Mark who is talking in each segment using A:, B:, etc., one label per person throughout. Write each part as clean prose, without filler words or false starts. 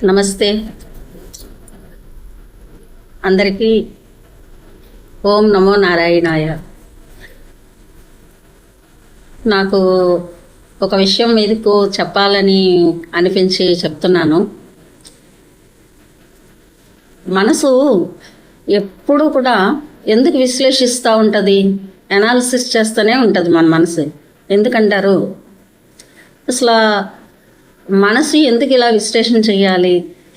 A: నమస్తే అందరికీ. ఓం నమో నారాయణాయ. నాకు ఒక విషయం మీదకు చెప్పాలని అనిపించి చెప్తున్నాను. మనసు ఎప్పుడూ కూడా ఎందుకు విశ్లేషిస్తూ ఉంటుంది, అనాలిసిస్ చేస్తూనే ఉంటుంది మన మనసు. ఎందుకంటారు? అసలు మనసు ఎందుకు ఇలా విశ్లేషణ చేయాలి?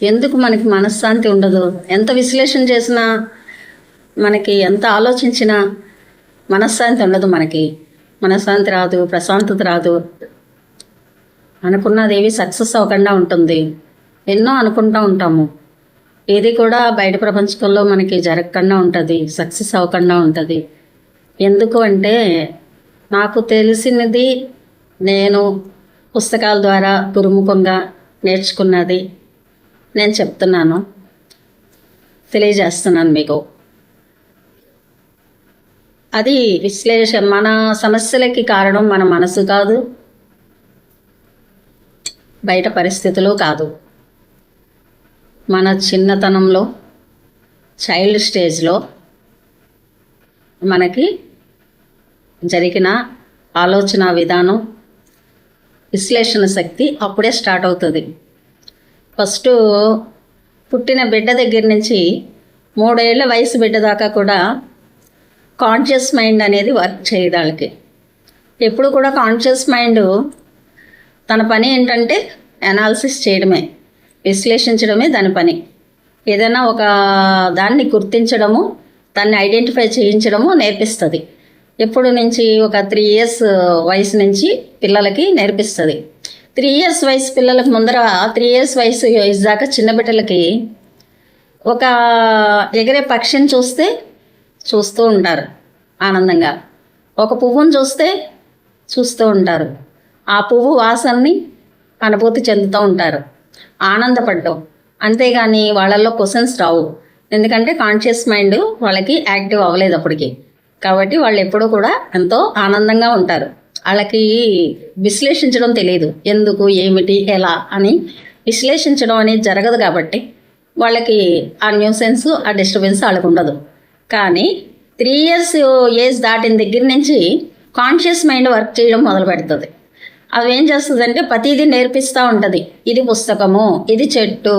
A: ఎందుకు మనకి మనశ్శాంతి ఉండదు? ఎంత విశ్లేషణ చేసినా, మనకి ఎంత ఆలోచించినా మనశ్శాంతి ఉండదు. మనశ్శాంతి రాదు, ప్రశాంతత రాదు. అనుకున్నది ఏవి సక్సెస్ అవ్వకుండా ఉంటుంది. ఎన్నో అనుకుంటూ ఉంటాము, ఏది కూడా బయట ప్రపంచంలో మనకి జరగకుండా ఉంటుంది, సక్సెస్ అవ్వకుండా ఉంటుంది. ఎందుకు అంటే, నాకు తెలిసినది నేను పుస్తకాల ద్వారా గురుముఖంగా నేర్చుకున్నది నేను చెప్తున్నాను, తెలియజేస్తున్నాను మీకు. అది విశ్లేషణ. మన సమస్యలకి కారణం మన మనసు కాదు, బయట పరిస్థితులు కాదు. మన చిన్నతనంలో, చైల్డ్ స్టేజ్లో మనకి జరిగిన ఆలోచన విధానం, విశ్లేషణ శక్తి అప్పుడే స్టార్ట్ అవుతుంది. ఫస్ట్ పుట్టిన బిడ్డ దగ్గర నుంచి 3 ఏళ్ల వయసు బిడ్డ దాకా కూడా కాన్షియస్ మైండ్ అనేది వర్క్ చేయదు వాళ్ళకి. ఎప్పుడు కూడా కాన్షియస్ మైండ్ తన పని ఏంటంటే అనాలిసిస్ చేయడమే, విశ్లేషించడమే దాని పని. ఏదైనా ఒక దాన్ని గుర్తించడము, దాన్ని ఐడెంటిఫై చేయించడము నేర్పిస్తుంది. ఎప్పుడు నుంచి? ఒక 3 years వయసు నుంచి పిల్లలకి నేర్పిస్తుంది. 3 years వయసు పిల్లలకు ముందర, 3 years వయసు దాకా చిన్న బిడ్డలకి ఒక ఎగిరే పక్షిని చూస్తూ ఉంటారు ఆనందంగా. ఒక పువ్వును చూస్తూ ఉంటారు. ఆ పువ్వు వాసనని అనుభూతి చెందుతూ ఉంటారు, ఆనందపడటం. అంతేగాని వాళ్ళల్లో క్వశ్చన్స్ రావు. ఎందుకంటే కాన్షియస్ మైండ్ వాళ్ళకి యాక్టివ్ అవ్వలేదు అప్పటికి. కాబట్టి వాళ్ళు ఎప్పుడూ కూడా ఎంతో ఆనందంగా ఉంటారు. వాళ్ళకి విశ్లేషించడం తెలియదు, ఎందుకు, ఏమిటి, ఎలా అని విశ్లేషించడం అనేది జరగదు. కాబట్టి వాళ్ళకి ఆ న్యూసెన్స్, ఆ డిస్టర్బెన్స్ వాళ్ళకు ఉండదు. కానీ 3 years ఏజ్ దాటిన దగ్గర నుంచి కాన్షియస్ మైండ్ వర్క్ చేయడం మొదలు పెడుతుంది. అవి ఏం చేస్తుందంటే ప్రతిదీ నేర్పిస్తూ ఉంటుంది. ఇది పుస్తకము, ఇది చెట్టు,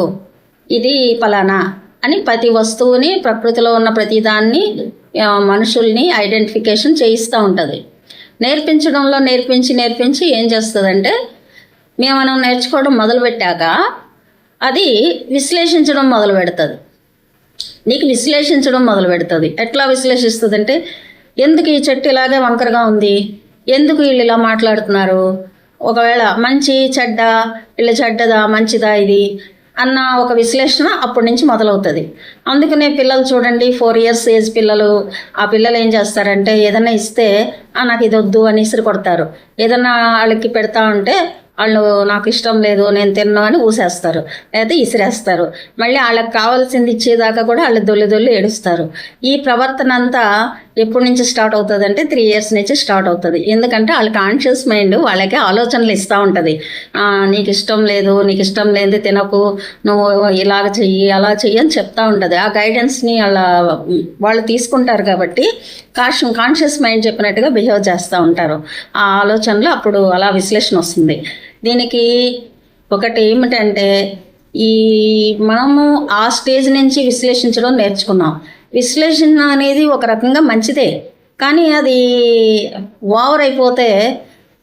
A: ఇది ఫలానా అని ప్రతి వస్తువుని, ప్రకృతిలో ఉన్న ప్రతిదాన్ని, మనుషుల్ని ఐడెంటిఫికేషన్ చేయిస్తూ ఉంటుంది. నేర్పించడంలో నేర్పించి ఏం చేస్తుందంటే, మనం నేర్చుకోవడం మొదలుపెట్టాక అది విశ్లేషించడం మొదలు పెడుతుంది. నీకు విశ్లేషించడం మొదలు పెడుతుంది. ఎట్లా విశ్లేషిస్తుంది అంటే, ఎందుకు ఈ చెట్టు ఇలాగే వంకరగా ఉంది, ఎందుకు వీళ్ళు ఇలా మాట్లాడుతున్నారు, ఒకవేళ మంచి చెడ్డ, వీళ్ళ చెడ్డదా మంచిదా ఇది అన్న ఒక విశ్లేషణ అప్పటి నుంచి మొదలవుతుంది. అందుకనే పిల్లలు చూడండి, 4 years ఏజ్ పిల్లలు, ఆ పిల్లలు ఏం చేస్తారంటే, ఏదైనా ఇస్తే నాకు ఇది వద్దు అని ఇసురు కొడతారు. ఏదన్నా వాళ్ళకి పెడతా ఉంటే వాళ్ళు నాకు ఇష్టం లేదు, నేను తిన్నా అని ఊసేస్తారు, లేదా ఇసిరేస్తారు. మళ్ళీ వాళ్ళకి కావాల్సింది ఇచ్చేదాకా కూడా వాళ్ళు దొల్లి ఏడుస్తారు. ఈ ప్రవర్తన అంతా ఎప్పటి నుంచి స్టార్ట్ అవుతుంది అంటే 3 years నుంచి స్టార్ట్ అవుతుంది. ఎందుకంటే వాళ్ళ కాన్షియస్ మైండ్ వాళ్ళకి ఆలోచనలు ఇస్తూ ఉంటుంది. నీకు ఇష్టం లేదు, నీకు ఇష్టం లేనిది తినకు, నువ్వు ఇలాగ చెయ్యి, అలా చెయ్యి అని చెప్తూ ఉంటుంది. ఆ గైడెన్స్ని వాళ్ళు తీసుకుంటారు. కాబట్టి కాన్షియస్ మైండ్ చెప్పినట్టుగా బిహేవ్ చేస్తూ ఉంటారు. ఆ ఆలోచనలు అప్పుడు అలా విశ్లేషణ వస్తుంది. దీనికి ఒకటి ఏమిటంటే, మనము ఆ స్టేజ్ నుంచి విశ్లేషించడం నేర్చుకున్నాం. విశ్లేషణ అనేది ఒక రకంగా మంచిదే, కానీ అది ఓవర్ అయిపోతే,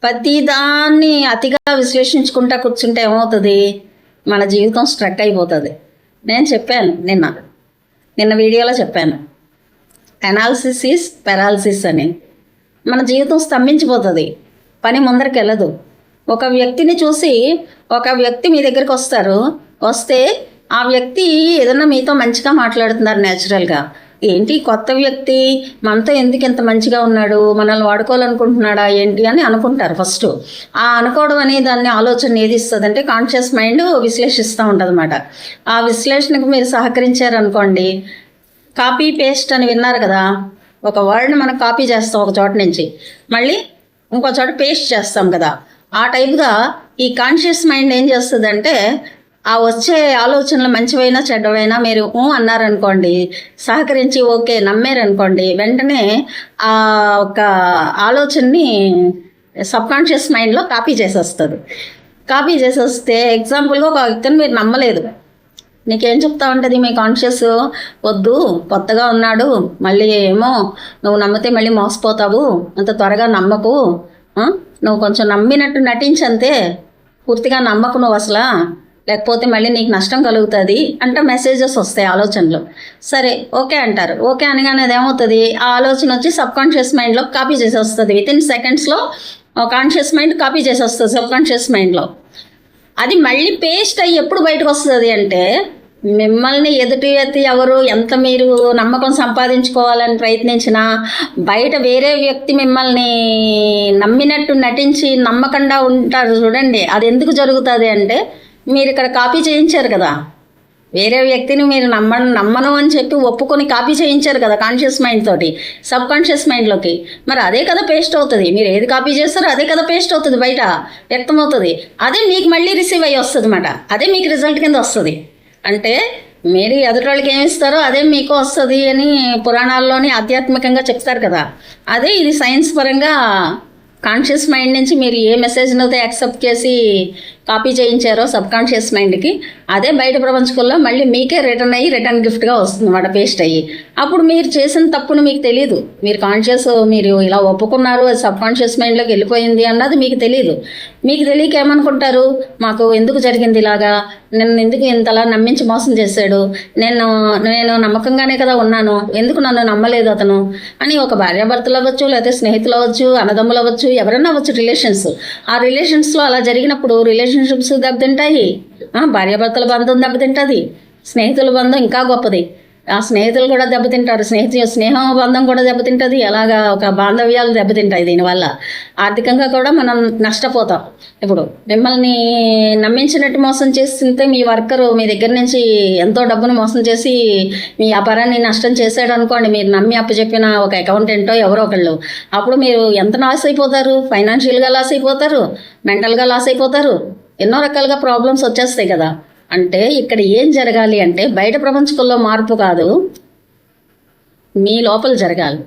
A: ప్రతిదాన్ని అతిగా విశ్లేషించుకుంటా కూర్చుంటే ఏమవుతుంది, మన జీవితం స్ట్రక్ అయిపోతుంది. నేను చెప్పాను నిన్న వీడియోలో చెప్పాను, అనాలిసిస్ ఈజ్ పెరాలసిస్ అని. మన జీవితం స్తంభించిపోతుంది, పని ముందరికి వెళ్ళదు. ఒక వ్యక్తిని చూసి ఒక వ్యక్తి మీ దగ్గరికి వస్తే ఆ వ్యక్తి ఏదన్నా మీతో మంచిగా మాట్లాడుతున్నారు న్యాచురల్గా. ఏంటి కొత్త వ్యక్తి మనతో ఎందుకు ఇంత మంచిగా ఉన్నాడు, మనల్ని వాడుకోవాలనుకుంటున్నాడా ఏంటి అని అనుకుంటారు ఫస్ట్. ఆ అనుకోవడం అనే దాన్ని ఆలోచన ఏది ఇస్తుంది అంటే, కాన్షియస్ మైండ్ విశ్లేషిస్తూ ఉంటుంది అన్నమాట. ఆ విశ్లేషణకు మీరు సహకరించారనుకోండి, కాపీ పేస్ట్ అని విన్నారు కదా, ఒక వర్డ్ని మనం కాపీ చేస్తాం ఒక చోట నుంచి, మళ్ళీ ఇంకో చోట పేస్ట్ చేస్తాం కదా. ఆ టైప్గా ఈ కాన్షియస్ మైండ్ ఏం చేస్తుందంటే, ఆ వచ్చే ఆలోచనలు మంచివైనా చెడ్డవైనా మీరు అన్నారనుకోండి, సహకరించి ఓకే నమ్మారనుకోండి, వెంటనే ఆ ఒక ఆలోచనని సబ్కాన్షియస్ మైండ్లో కాపీ చేసేస్తుంది. కాపీ చేసేస్తే ఎగ్జాంపుల్గా ఒక వ్యక్తిని మీరు నమ్మలేదు, నీకేం చెప్తా ఉంటుంది మీ కాన్షియస్, వద్దు కొత్తగా ఉన్నాడు, మళ్ళీ ఏమో నువ్వు నమ్మితే మళ్ళీ మోసపోతావు, అంత త్వరగా నమ్మకు, నువ్వు కొంచెం నమ్మినట్టు నటించంతే, పూర్తిగా నమ్మకు నువ్వు అసలు, లేకపోతే మళ్ళీ నీకు నష్టం కలుగుతుంది అంటే మెసేజెస్ వస్తాయి, ఆలోచనలు. సరే ఓకే అంటారు. ఓకే అనగానే అది ఏమవుతుంది, ఆ ఆలోచన వచ్చి సబ్కాన్షియస్ మైండ్లో కాపీ చేసేస్తుంది. వితిన్ సెకండ్స్లో కాన్షియస్ మైండ్ కాపీ చేసేస్తుంది సబ్కాన్షియస్ మైండ్లో. అది మళ్ళీ పేస్ట్ అయ్యి ఎప్పుడు బయటకు వస్తుంది అంటే, మిమ్మల్ని ఎదుటి వ్యక్తి ఎవరు ఎంత మీరు నమ్మకం సంపాదించుకోవాలని ప్రయత్నించినా బయట వేరే వ్యక్తి మిమ్మల్ని నమ్మినట్టు నటించి నమ్మకుండా ఉంటారు చూడండి, అది ఎందుకు జరుగుతుంది అంటే మీరు ఇక్కడ కాపీ చేయించారు కదా, వేరే వ్యక్తిని మీరు నమ్మను అని చెప్పి ఒప్పుకొని కాపీ చేయించారు కదా కాన్షియస్ మైండ్ తోటి సబ్ కాన్షియస్ మైండ్లోకి. మరి అదే కదా పేస్ట్ అవుతుంది, మీరు ఏది కాపీ చేస్తారో అదే కదా పేస్ట్ అవుతుంది, బయట వ్యక్తమవుతుంది. అదే మీకు మళ్ళీ రిసీవ్ అయ్యి వస్తుంది అన్నమాట, అదే మీకు రిజల్ట్ కింద వస్తుంది. అంటే మీరు ఎదుటి వాళ్ళకి ఏమి ఇస్తారో అదే మీకు వస్తుంది అని పురాణాల్లోని ఆధ్యాత్మికంగా చెప్తారు కదా. అదే ఇది సైన్స్ పరంగా కాన్షియస్ మైండ్ నుంచి మీరు ఏ మెసేజ్ని అయితే యాక్సెప్ట్ చేసి కాపీ చేయించారో సబ్ కాన్షియస్ మైండ్కి, అదే బయట ప్రపంచంలో మళ్ళీ మీకే రిటర్న్ అయ్యి రిటర్న్ గిఫ్ట్గా వస్తుంది అన్నమాట, పేస్ట్ అయ్యి. అప్పుడు మీరు చేసిన తప్పును మీకు తెలియదు, మీరు కాన్షియస్ మీరు ఇలా ఒప్పుకున్నారు, అది సబ్ కాన్షియస్ మైండ్లోకి వెళ్ళిపోయింది అన్నది మీకు తెలియదు. మీకు తెలియక ఏమనుకుంటారు, మాకు ఎందుకు జరిగింది ఇలాగా, నన్ను ఎందుకు ఇంతలా నమ్మించి మోసం చేశాడు, నేను నమ్మకంగానే కదా ఉన్నాను, ఎందుకు నన్ను నమ్మలేదు అతను అని ఒక భార్యాభర్తలు అవ్వచ్చు, లేకపోతే స్నేహితులు అవ్వచ్చు, అన్నదమ్ములు అవ్వచ్చు, ఎవరైనా అవ్వచ్చు, రిలేషన్స్. ఆ రిలేషన్స్లో అలా జరిగినప్పుడు రిలేషన్షిప్స్ దెబ్బతింటాయి, భార్యాభర్తల బంధం దెబ్బతింటుంది, స్నేహితుల బంధం ఇంకా గొప్పది, ఆ స్నేహితులు కూడా దెబ్బతింటారు, స్నేహం బంధం కూడా దెబ్బతింటుంది. అలాగా ఒక బాంధవ్యాలు దెబ్బతింటాయి. దీనివల్ల ఆర్థికంగా కూడా మనం నష్టపోతాం. ఇప్పుడు మిమ్మల్ని నమ్మించినట్టు మోసం చేస్తుంటే మీ వర్కరు మీ దగ్గర నుంచి ఎంతో డబ్బును మోసం చేసి మీ వ్యాపారాన్ని నష్టం చేశాడు అనుకోండి, మీరు నమ్మి అప్పచెప్పిన ఒక అకౌంటెంటో ఎవరో ఒకళ్ళు, అప్పుడు మీరు ఎంత లాస్ అయిపోతారు, ఫైనాన్షియల్గా లాస్ అయిపోతారు, మెంటల్గా లాస్ అయిపోతారు, ఎన్నో రకాలుగా ప్రాబ్లమ్స్ వచ్చేస్తాయి కదా. అంటే ఇక్కడ ఏం జరగాలి అంటే బయట ప్రపంచంలో మార్పు కాదు, మీ లోపల జరగాలి.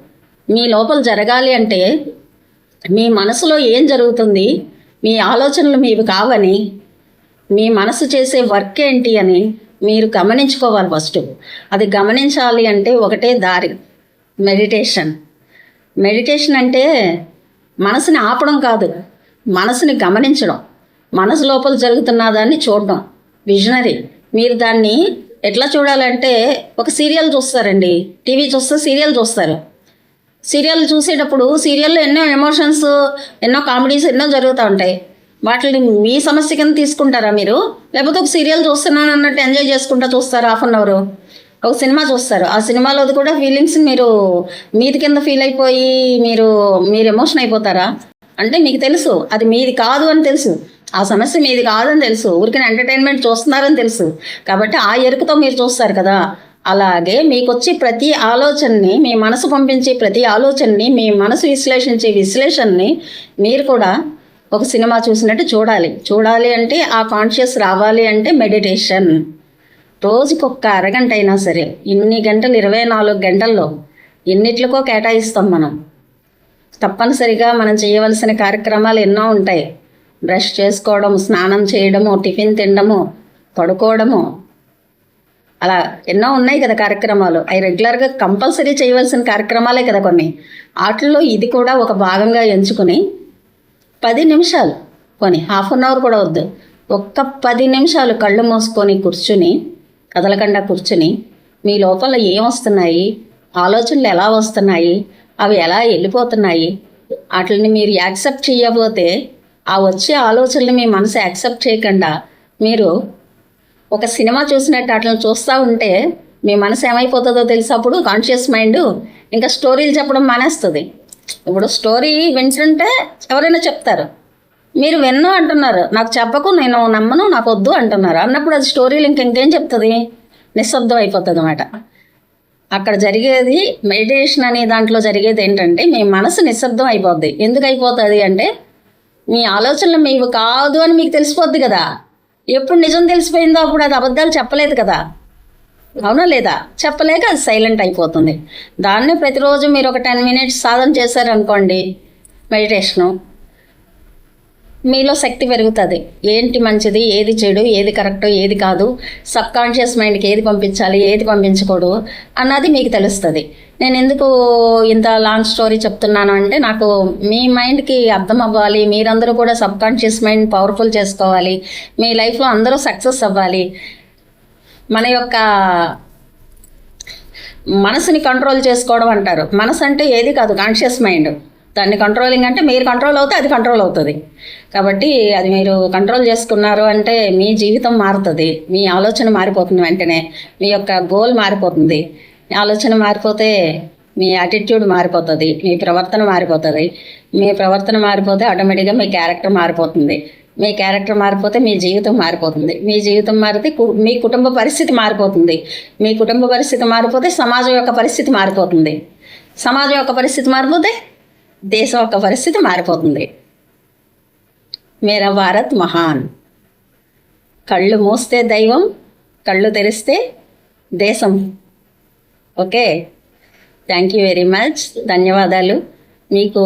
A: మీ లోపల జరగాలి అంటే మీ మనసులో ఏం జరుగుతుంది, మీ ఆలోచనలు మీవి కావని, మీ మనసు చేసే వర్క్ ఏంటి అని మీరు గమనించుకోవాలి ఫస్ట్. అది గమనించాలి అంటే ఒకటే దారి, మెడిటేషన్. మెడిటేషన్ అంటే మనసుని ఆపడం కాదు, మనసుని గమనించడం, మనసు లోపల జరుగుతున్న దాన్ని చూడడం. విజనరీ. మీరు దాన్ని ఎట్లా చూడాలంటే ఒక సీరియల్ చూస్తారండి, టీవీ చూస్తే సీరియల్ చూస్తారు. సీరియల్ చూసేటప్పుడు సీరియల్లో ఎన్నో ఎమోషన్స్, ఎన్నో కామెడీస్ ఎన్నో జరుగుతూ ఉంటాయి. వాటిని మీ సమస్య కింద తీసుకుంటారా మీరు, లేకపోతే ఒక సీరియల్ చూస్తున్నాను అన్నట్టు ఎంజాయ్ చేసుకుంటూ చూస్తారు? హాఫ్ అన్ అవర్ ఒక సినిమా చూస్తారు, ఆ సినిమాలోది కూడా ఫీలింగ్స్ మీరు మీది కింద ఫీల్ అయిపోయి మీరు ఎమోషన్ అయిపోతారా? అంటే మీకు తెలుసు అది మీది కాదు అని తెలుసు, ఆ సమస్య మీది కాదని తెలుసు, ఊరికైనా ఎంటర్టైన్మెంట్ చూస్తున్నారని తెలుసు, కాబట్టి ఆ ఎరుకతో మీరు చూస్తారు కదా. అలాగే మీకు వచ్చి ప్రతి ఆలోచనని, మీ మనసు పంపించే ప్రతి ఆలోచనని, మీ మనసు విశ్లేషించే విశ్లేషణని మీరు కూడా ఒక సినిమా చూసినట్టు చూడాలి అంటే ఆ కాన్షియస్ రావాలి అంటే మెడిటేషన్. రోజుకి ఒక్క అరగంట అయినా సరే, ఇన్ని గంటలు 24 గంటల్లో ఎన్నిట్లకో కేటాయిస్తాం మనం. తప్పనిసరిగా మనం చేయవలసిన కార్యక్రమాలు ఎన్నో ఉంటాయి. బ్రష్ చేసుకోవడం, స్నానం చేయడము, టిఫిన్ తినడము, పడుకోవడము, అలా ఎన్నో ఉన్నాయి కదా కార్యక్రమాలు. అవి రెగ్యులర్గా కంపల్సరీ చేయవలసిన కార్యక్రమాలే కదా కొన్ని. వాటిల్లో ఇది కూడా ఒక భాగంగా ఎంచుకుని 10 నిమిషాలు, కొని హాఫ్ అన్ అవర్ కూడా వద్దు, ఒక్క 10 నిమిషాలు కళ్ళు మూసుకొని కూర్చుని, కదలకుండా కూర్చుని, మీ లోపల ఏం వస్తున్నాయి, ఆలోచనలు ఎలా వస్తున్నాయి, అవి ఎలా వెళ్ళిపోతున్నాయి, వాటిని మీరు యాక్సెప్ట్ చేయకపోతే, ఆ వచ్చే ఆలోచనలు మీ మనసు యాక్సెప్ట్ చేయకుండా మీరు ఒక సినిమా చూసినట్టు వాటిని చూస్తూ ఉంటే మీ మనసు ఏమైపోతుందో తెలుసు. అప్పుడు కాన్షియస్ మైండ్ ఇంకా స్టోరీలు చెప్పడం మానేస్తుంది. ఇప్పుడు స్టోరీ వింటుంటే ఎవరైనా చెప్తారు, మీరు విన్ను అంటున్నారు, నాకు చెప్పకు, నేను నమ్మను, నాకు వద్దు అంటున్నారు. అన్నప్పుడు అది స్టోరీలు ఇంకేం చెప్తుంది, నిశ్శబ్దం అయిపోతుంది అన్నమాట. అక్కడ జరిగేది మెడిటేషన్ అనే దాంట్లో జరిగేది ఏంటంటే మీ మనసు నిశ్శబ్దం అయిపోద్ది. ఎందుకు అయిపోతుంది అంటే మీ ఆలోచనలు మీవి కాదు అని మీకు తెలిసిపోద్ది కదా. ఎప్పుడు నిజం తెలిసిపోయిందో అప్పుడు అది అబద్ధాలు చెప్పలేదు కదా, అవునా లేదా? చెప్పలేక అది సైలెంట్ అయిపోతుంది. దాన్నే ప్రతిరోజు మీరు ఒక 10 minutes సాధన చేశారనుకోండి, మెడిటేషను, మీలో శక్తి పెరుగుతుంది. ఏంటి మంచిది, ఏది చెడు, ఏది కరెక్ట్, ఏది కాదు, సబ్కాన్షియస్ మైండ్కి ఏది పంపించాలి, ఏది పంపించకూడదు అన్నది మీకు తెలుస్తుంది. నేను ఎందుకు ఇంత లాంగ్ స్టోరీ చెప్తున్నాను అంటే, నాకు మీ మైండ్కి అర్థం అవ్వాలి, మీరందరూ కూడా సబ్కాన్షియస్ మైండ్ పవర్ఫుల్ చేసుకోవాలి, మీ లైఫ్లో అందరూ సక్సెస్ అవ్వాలి. మన యొక్క మనసుని కంట్రోల్ చేసుకోవడం అంటారు. మనసు అంటే ఏది కాదు, కాన్షియస్ మైండ్. దాన్ని కంట్రోలింగ్ అంటే మీరు కంట్రోల్ అవుతే అది కంట్రోల్ అవుతుంది. కాబట్టి అది మీరు కంట్రోల్ చేసుకున్నారు అంటే మీ జీవితం మారుతుంది, మీ ఆలోచన మారిపోతుంది, వెంటనే మీ యొక్క గోల్ మారిపోతుంది. ఆలోచన మారిపోతే మీ యాటిట్యూడ్ మారిపోతుంది, మీ ప్రవర్తన మారిపోతుంది. మీ ప్రవర్తన మారిపోతే ఆటోమేటిక్గా మీ క్యారెక్టర్ మారిపోతుంది. మీ క్యారెక్టర్ మారిపోతే మీ జీవితం మారిపోతుంది. మీ జీవితం మారితే మీ కుటుంబ పరిస్థితి మారిపోతుంది. మీ కుటుంబ పరిస్థితి మారిపోతే సమాజం యొక్క పరిస్థితి మారిపోతుంది. సమాజం యొక్క పరిస్థితి మారిపోతే దేశం యొక్క పరిస్థితి మారిపోతుంది. మేరా భారత్ మహాన్. కళ్ళు మూస్తే దైవం, కళ్ళు తెరిస్తే దేశం. Okay, thank you very much. ధన్యవాదాలు. మీకు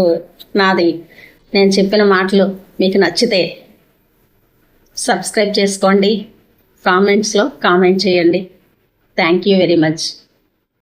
A: నేను చెప్పిన మాటలు మీకు నచ్చితే సబ్స్క్రైబ్ చేసుకోండి, కామెంట్స్లో కామెంట్ చేయండి. Thank you very much.